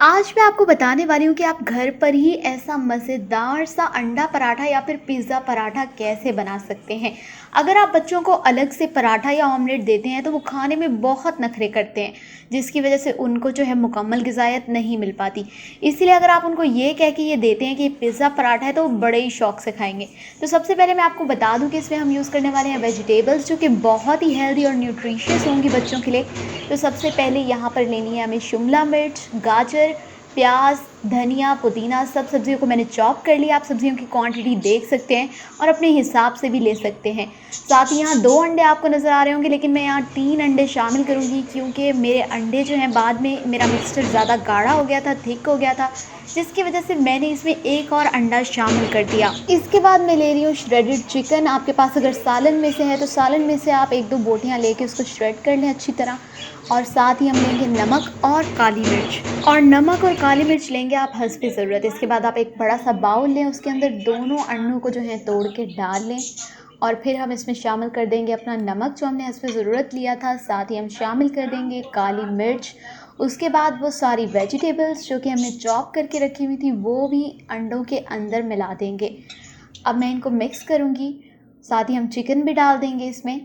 आज मैं आपको बताने वाली हूँ कि आप घर पर ही ऐसा मज़ेदार सा अंडा पराठा या फिर पिज़्ज़ा पराठा कैसे बना सकते हैं। अगर आप बच्चों को अलग से पराठा या ऑमलेट देते हैं तो वो खाने में बहुत नखरे करते हैं, जिसकी वजह से उनको जो है मुकम्मल ग़िज़ायत नहीं मिल पाती। इसीलिए अगर आप उनको ये कह के ये देते हैं कि पिज़्ज़ा पराठा है तो वो बड़े ही शौक़ से खाएँगे। तो सबसे पहले मैं आपको बता दूँ कि इसमें हम यूज़ करने वाले हैं वेजिटेबल्स, जो कि बहुत ही हेल्दी और न्यूट्रिशियस होंगी बच्चों के लिए। तो सबसे पहले यहाँ पर लेनी है हमें शिमला मिर्च, गाजर, प्याज, धनिया, पुदीना, सब सब्जियों को मैंने चॉप कर लिया। आप सब्जियों की क्वांटिटी देख सकते हैं और अपने हिसाब से भी ले सकते हैं। साथ ही यहाँ 2 अंडे आपको नज़र आ रहे होंगे, लेकिन मैं यहाँ 3 अंडे शामिल करूँगी, क्योंकि मेरे अंडे जो हैं बाद में मेरा मिक्सचर ज़्यादा गाढ़ा हो गया था, थिक हो गया था, जिसकी वजह से मैंने इसमें एक और अंडा शामिल कर दिया। इसके बाद मैं ले रही हूँ श्रेडेड चिकन। आपके पास अगर सालन में से है तो सालन में से आप 1-2 बोटियाँ लेके उसको श्रेड कर लें अच्छी तरह। और साथ ही हम लेंगे नमक और काली मिर्च, और नमक और काली मिर्च लेंगे आप हस्बे ज़रूरत। इसके बाद आप एक बड़ा सा बाउल लें, उसके अंदर दोनों अंडों को जो है तोड़ के डाल लें, और फिर हम इसमें शामिल कर देंगे अपना नमक जो हमने हस्बे ज़रूरत लिया था। साथ ही हम शामिल कर देंगे काली मिर्च। उसके बाद वो सारी वेजिटेबल्स जो कि हमने चॉप करके रखी हुई थी वो भी अंडों के अंदर मिला देंगे। अब मैं इनको मिक्स करूँगी, साथ ही हम चिकन भी डाल देंगे इसमें।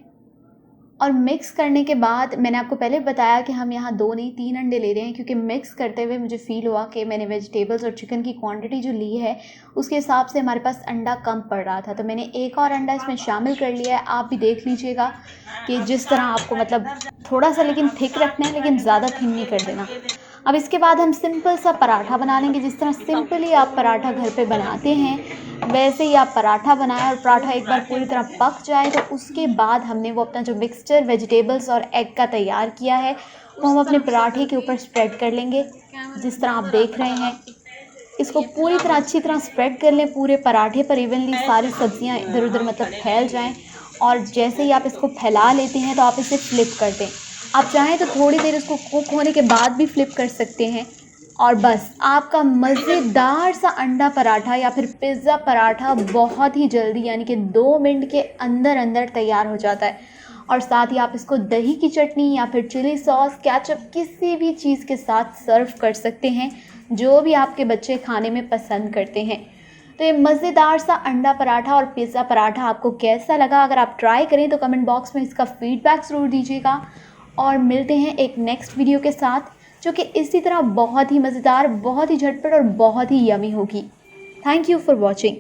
और मिक्स करने के बाद मैंने आपको पहले बताया कि हम यहाँ 2 नहीं 3 अंडे ले रहे हैं, क्योंकि मिक्स करते हुए मुझे फ़ील हुआ कि मैंने वेजिटेबल्स और चिकन की क्वांटिटी जो ली है उसके हिसाब से हमारे पास अंडा कम पड़ रहा था, तो मैंने एक और अंडा इसमें शामिल कर लिया है। आप भी देख लीजिएगा कि जिस तरह आपको मतलब थोड़ा सा लेकिन थिक रखना है, लेकिन ज़्यादा थिन नहीं कर देना। अब इसके बाद हम सिंपल सा पराठा बना लेंगे। जिस तरह सिंपली आप पराठा घर पे बनाते हैं वैसे ही आप पराठा बनाएं, और पराठा एक बार पूरी तरह पक जाए तो उसके बाद हमने वो अपना जो मिक्सचर वेजिटेबल्स और एग का तैयार किया है वो हम अपने पराठे के ऊपर स्प्रेड कर लेंगे। जिस तरह आप देख रहे हैं, इसको पूरी तरह अच्छी तरह स्प्रेड कर लें पूरे पराठे पर, इवनली सारी सब्जियां इधर उधर मतलब फैल जाएं। और जैसे ही आप इसको फैला लेते हैं तो आप इसे फ्लिप कर दें। आप चाहें तो थोड़ी देर इसको कुक होने के बाद भी फ्लिप कर सकते हैं, और बस आपका मज़ेदार सा अंडा पराठा या फिर पिज़्ज़ा पराठा बहुत ही जल्दी, यानी कि 2 मिनट के अंदर अंदर तैयार हो जाता है। और साथ ही आप इसको दही की चटनी या फिर चिली सॉस, केचप, किसी भी चीज़ के साथ सर्व कर सकते हैं, जो भी आपके बच्चे खाने में पसंद करते हैं। तो ये मज़ेदार सा अंडा पराठा और पिज़्ज़ा पराठा आपको कैसा लगा? अगर आप ट्राई करें तो कमेंट बॉक्स में इसका फ़ीडबैक ज़रूर दीजिएगा। और मिलते हैं एक नेक्स्ट वीडियो के साथ, जो कि इसी तरह बहुत ही मज़ेदार, बहुत ही झटपट और बहुत ही यमी होगी। Thank you for watching.